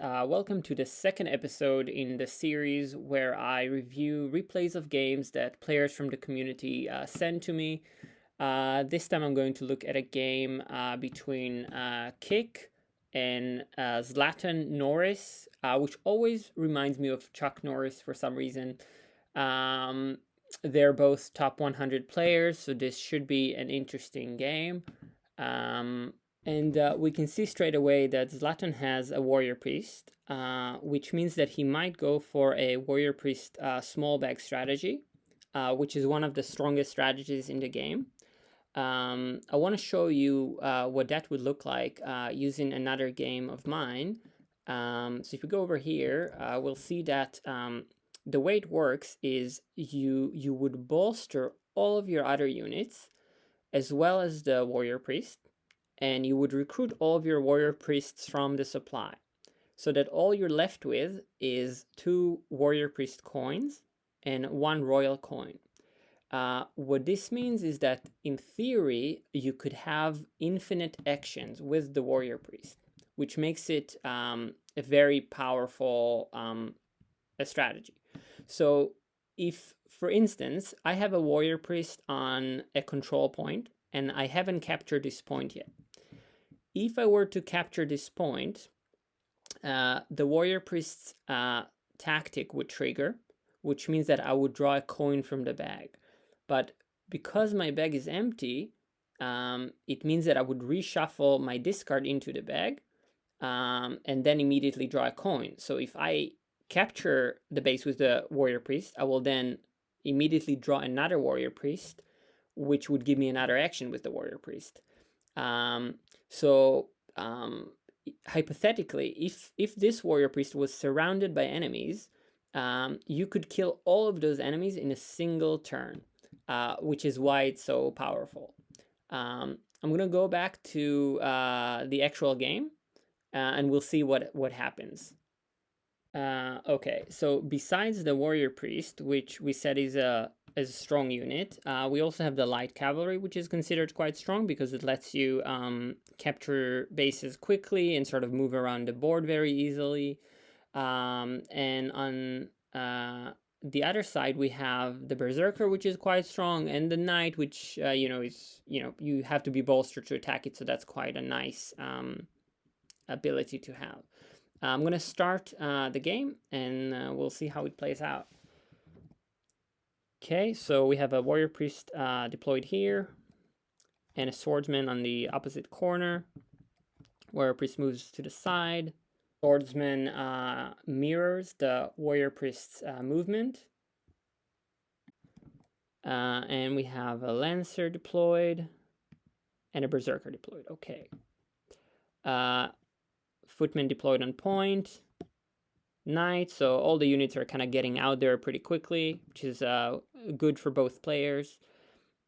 Welcome to the second episode in the series where I review replays of games that players from the community send to me. This time I'm going to look at a game between Kikk and ZlatanNorris, which always reminds me of Chuck Norris for some reason. They're both top 100 players, so this should be an interesting game. And we can see straight away that Zlatan has a warrior priest, which means that he might go for a warrior priest small bag strategy, which is one of the strongest strategies in the game. I want to show you what that would look like using another game of mine. So if we go over here, we'll see that the way it works is you would bolster all of your other units as well as the warrior priest, and you would recruit all of your warrior priests from the supply, so that all you're left with is 2 warrior priest coins and 1 royal coin. What this means is that in theory you could have infinite actions with the warrior priest, which makes it a very powerful strategy. So if, for instance, I have a warrior priest on a control point and I haven't captured this point yet, if I were to capture this point, the warrior priest's tactic would trigger, which means that I would draw a coin from the bag. But because my bag is empty, it means that I would reshuffle my discard into the bag and then immediately draw a coin. So if I capture the base with the warrior priest, I will then immediately draw another warrior priest, which would give me another action with the warrior priest. Hypothetically, if this warrior priest was surrounded by enemies, you could kill all of those enemies in a single turn, which is why it's so powerful. I'm gonna go back to the actual game, and we'll see what happens. Okay, so besides the warrior priest, which we said is a strong unit, we also have the light cavalry, which is considered quite strong because it lets you capture bases quickly and sort of move around the board very easily. And on the other side, we have the berserker, which is quite strong, and the knight, which is you have to be bolstered to attack it, so that's quite a nice ability to have. I'm going to start the game, and we'll see how it plays out. Okay, so we have a warrior priest deployed here, and a swordsman on the opposite corner. Warrior priest moves to the side. Swordsman mirrors the warrior priest's movement. And we have a lancer deployed, and a berserker deployed. Okay. Footman deployed on point. Knight, so all the units are kind of getting out there pretty quickly, which is good for both players.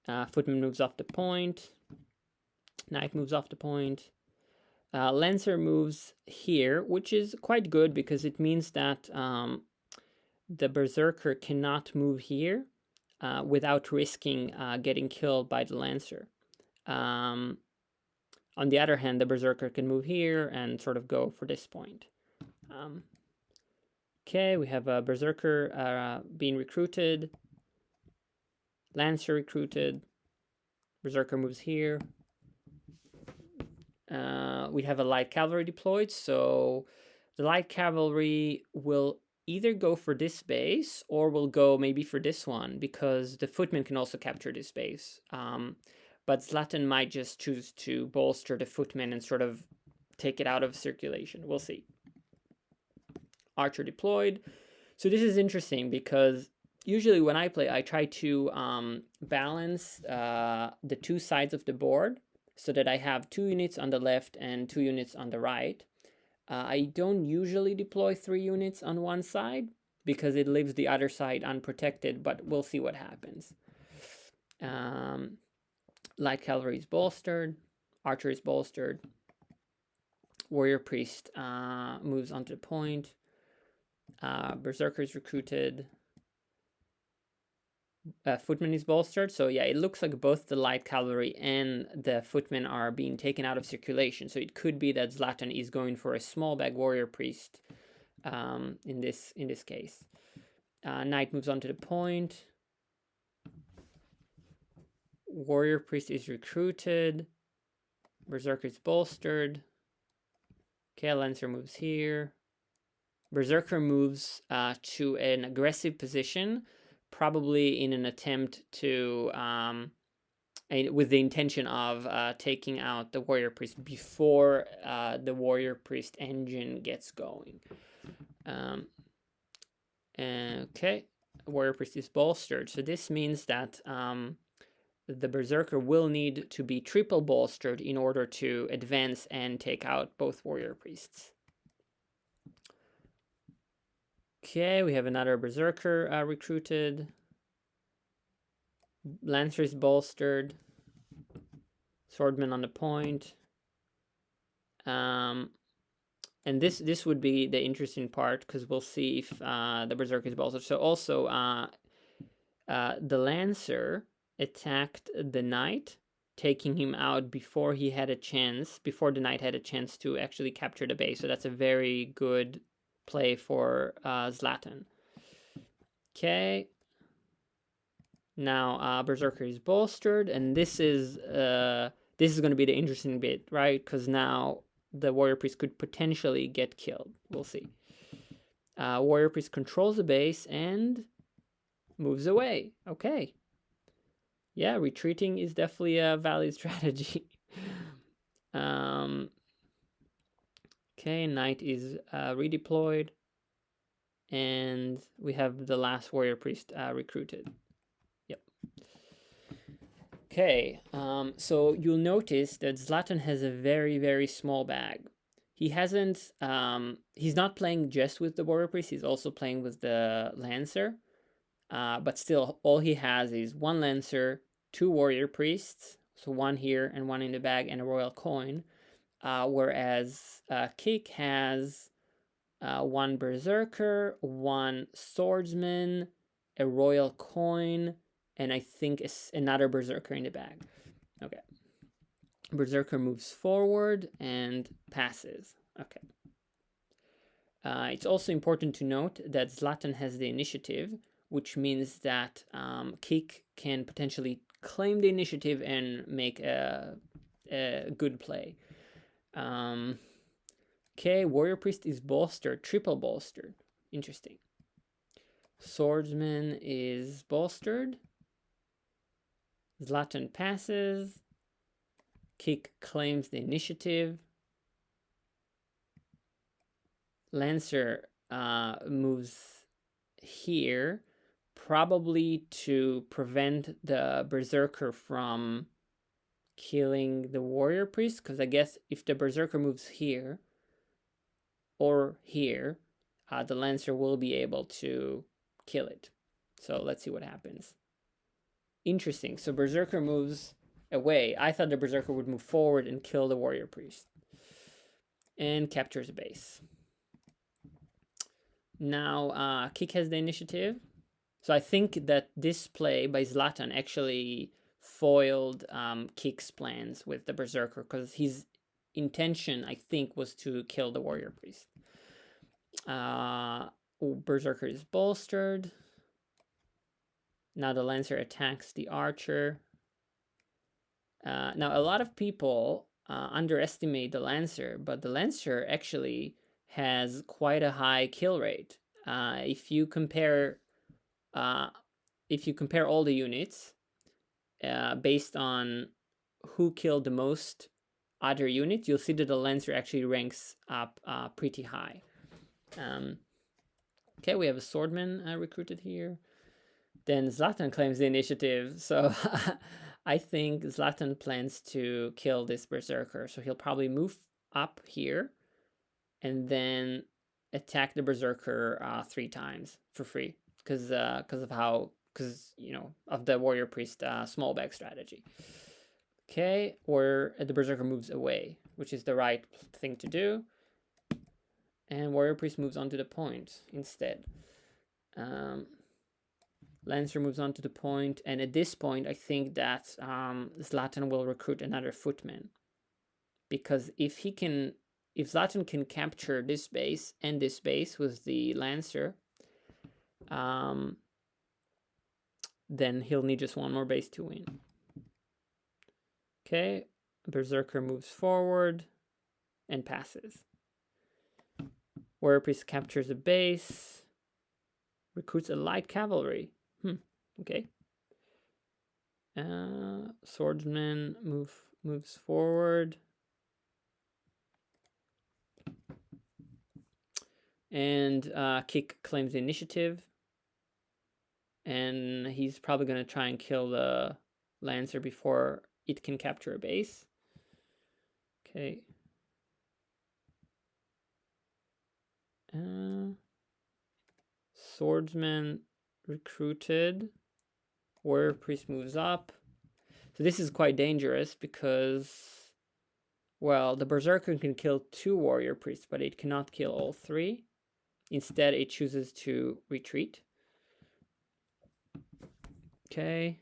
Footman moves off the point. Knight moves off the point. Lancer moves here, which is quite good because it means that the berserker cannot move here without risking getting killed by the lancer. On the other hand, the berserker can move here and sort of go for this point. Okay, we have a berserker being recruited. Lancer recruited. Berserker moves here. We have a light cavalry deployed, so the light cavalry will either go for this base or will go maybe for this one, because the footman can also capture this base. But Zlatan might just choose to bolster the footman and sort of take it out of circulation. We'll see. Archer deployed. So this is interesting because usually when I play, I try to balance the 2 sides of the board so that I have 2 units on the left and 2 units on the right. I don't usually deploy 3 units on one side because it leaves the other side unprotected, but we'll see what happens. Light cavalry is bolstered. Archer is bolstered. Warrior priest moves onto the point. Berserker is recruited. footman is bolstered. So yeah, it looks like both the light cavalry and the footmen are being taken out of circulation. So it could be that Zlatan is going for a small bag warrior priest in this case. Knight moves on to the point. Warrior priest is recruited. Berserker is bolstered. Okay, Lancer moves here. Berserker moves to an aggressive position, probably in an attempt to, with the intention of taking out the warrior priest before the warrior priest engine gets going. Okay, warrior priest is bolstered. So this means that the berserker will need to be triple bolstered in order to advance and take out both warrior priests. Okay, we have another berserker recruited. Lancer is bolstered. Swordman on the point. And this would be the interesting part, because we'll see if the berserker is bolstered. So also the Lancer attacked the knight, taking him out before he had a chance, before the knight had a chance to actually capture the base. So that's a very good play for Zlatan. Okay. Now berserker is bolstered, and this is going to be the interesting bit, right? Because now the warrior priest could potentially get killed. We'll see. Warrior priest controls the base and moves away. Okay. Yeah, retreating is definitely a valid strategy. Okay, knight is redeployed, and we have the last warrior priest recruited. Yep. Okay, so you'll notice that Zlatan has a very, very small bag. He hasn't, he's not playing just with the warrior priest, he's also playing with the Lancer. But still, all he has is one Lancer, 2 warrior priests, so one here and one in the bag, and a royal coin. Whereas Kikk has 1 berserker, 1 swordsman, a royal coin, and I think another berserker in the bag. Okay. Berserker moves forward and passes. Okay. It's also important to note that Zlatan has the initiative, which means that Kikk can potentially claim the initiative and make a good play. Okay, warrior priest is bolstered, triple bolstered. Interesting. Swordsman is bolstered. Zlatan passes. Kikk claims the initiative. Lancer moves here, probably to prevent the berserker from killing the warrior priest, because I guess if the berserker moves here or here, the Lancer will be able to kill it. So let's see what happens. Interesting. So berserker moves away. I thought the berserker would move forward and kill the warrior priest and captures a base. Now Kikk has the initiative. So I think that this play by Zlatan actually foiled Kikk's plans with the berserker, because his intention, I think, was to kill the warrior priest. Berserker is bolstered. Now the Lancer attacks the archer. Now a lot of people underestimate the Lancer, but the Lancer actually has quite a high kill rate. If you compare all the units based on who killed the most other units, you'll see that the Lancer actually ranks up pretty high. Okay, we have a swordman recruited here. Then Zlatan claims the initiative, so I think Zlatan plans to kill this berserker. So he'll probably move up here and then attack the berserker 3 times for free, because of the warrior priest small bag strategy. Okay, or the berserker moves away, which is the right thing to do, and warrior priest moves on to the point instead. Lancer moves on to the point, and at this point, I think that Zlatan will recruit another footman, because if Zlatan can capture this base and this base with the Lancer, then he'll need just one more base to win. Okay, Berserker moves forward and passes. Warrior Priest captures a base, recruits a light cavalry. Okay. Swordsman moves forward. And Kikk claims the initiative. And he's probably going to try and kill the Lancer before it can capture a base. Okay. Swordsman recruited. Warrior Priest moves up. So this is quite dangerous because, well, the Berserker can kill 2 Warrior Priests, but it cannot kill all 3. Instead, it chooses to retreat. Okay.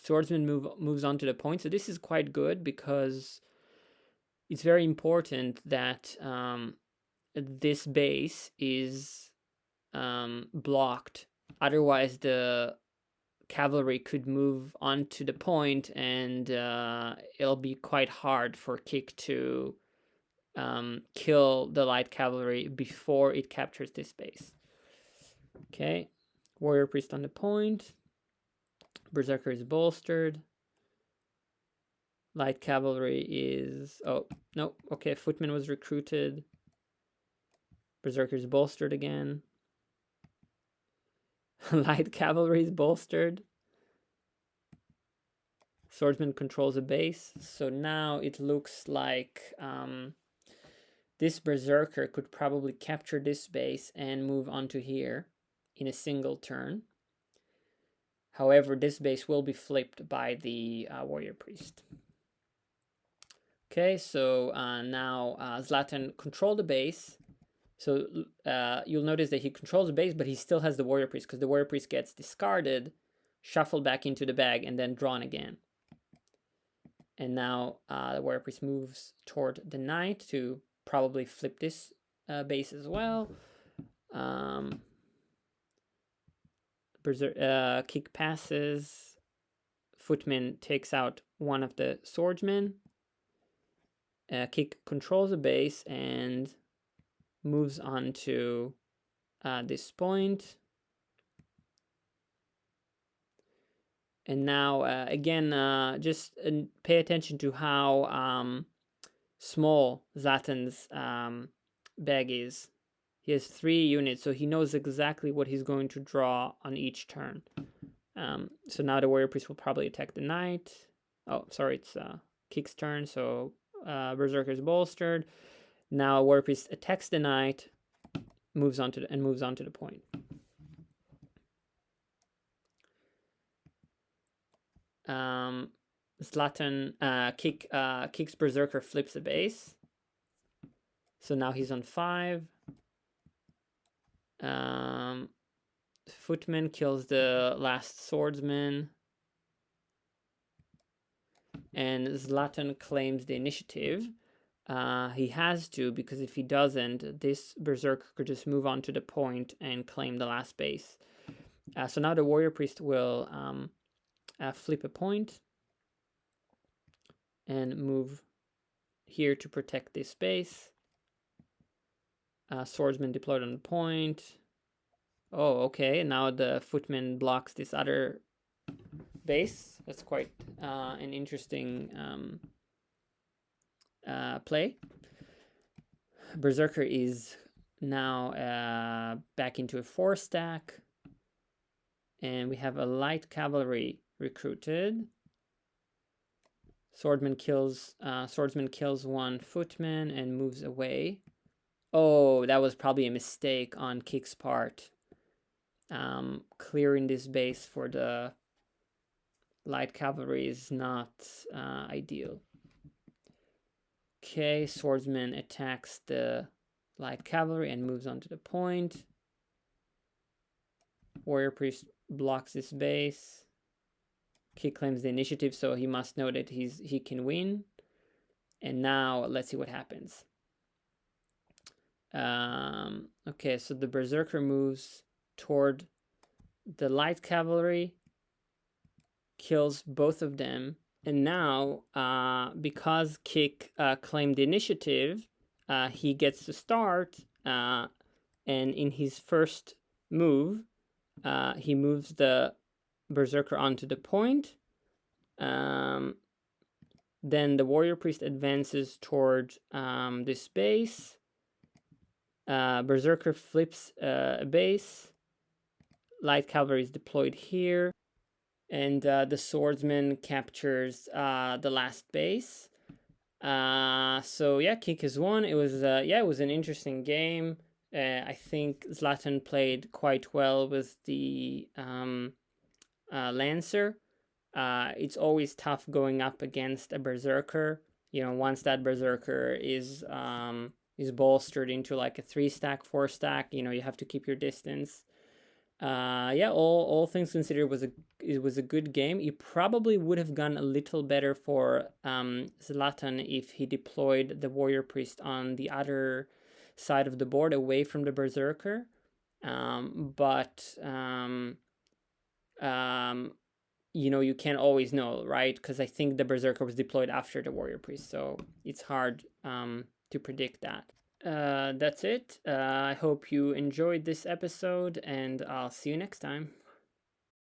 Swordsman moves on to the point. So this is quite good because it's very important that this base is blocked. Otherwise, the cavalry could move onto the point, and it'll be quite hard for Kikk to kill the light cavalry before it captures this base. Okay, Warrior Priest on the point. Berserker is bolstered. Light cavalry is... oh, no. Okay, Footman was recruited. Berserker is bolstered again. Light cavalry is bolstered. Swordsman controls a base. So now it looks like this Berserker could probably capture this base and move onto here in a single turn. However, this base will be flipped by the Warrior Priest. Okay, so now Zlatan controlled the base. So you'll notice that he controls the base, but he still has the Warrior Priest, because the Warrior Priest gets discarded, shuffled back into the bag, and then drawn again. And now the Warrior Priest moves toward the Knight to probably flip this base as well. Kikk passes. Footman takes out one of the swordsmen. Kikk controls the base and moves on to this point. And now, again, just pay attention to how small Zlatan's bag is. He has 3 units, so he knows exactly what he's going to draw on each turn. So now the Warrior Priest will probably attack the Knight. Oh, sorry, it's Kikk's turn, so Berserker is bolstered. Now Warrior Priest attacks the Knight, moves on to the point. Kikk's Berserker flips the base. So now he's on 5. Footman kills the last swordsman. And Zlatan claims the initiative. He has to, because if he doesn't, this Berserker could just move on to the point and claim the last base. So now the Warrior Priest will flip a point and move here to protect this base. Swordsman deployed on the point. Oh, okay. Now the Footman blocks this other base. That's quite an interesting play. Berserker is now back into a 4-stack. And we have a light cavalry recruited. Swordsman kills one footman and moves away. Oh, that was probably a mistake on Kikk's part. Clearing this base for the light cavalry is not ideal. Okay, swordsman attacks the light cavalry and moves on to the point. Warrior Priest blocks this base. Kikk claims the initiative, so he must know that he can win. And now let's see what happens. Okay, so the Berserker moves toward the light cavalry, kills both of them, and now because Kikk claimed the initiative, he gets to start, and in his first move, he moves the Berserker onto the point. Then the Warrior Priest advances toward this base. Berserker flips a base. Light Cavalry is deployed here. And the Swordsman captures the last base. So yeah, Kikk has won. It was it was an interesting game. I think Zlatan played quite well with the Lancer. It's always tough going up against a Berserker. Once that Berserker is bolstered into like a 3-stack, 4-stack, you have to keep your distance. All things considered, it was a good game. It probably would have gone a little better for Zlatan if he deployed the Warrior Priest on the other side of the board, away from the Berserker. You can't always know, right? Because I think the Berserker was deployed after the Warrior Priest, so it's hard to predict that. That's it. I hope you enjoyed this episode, and I'll see you next time.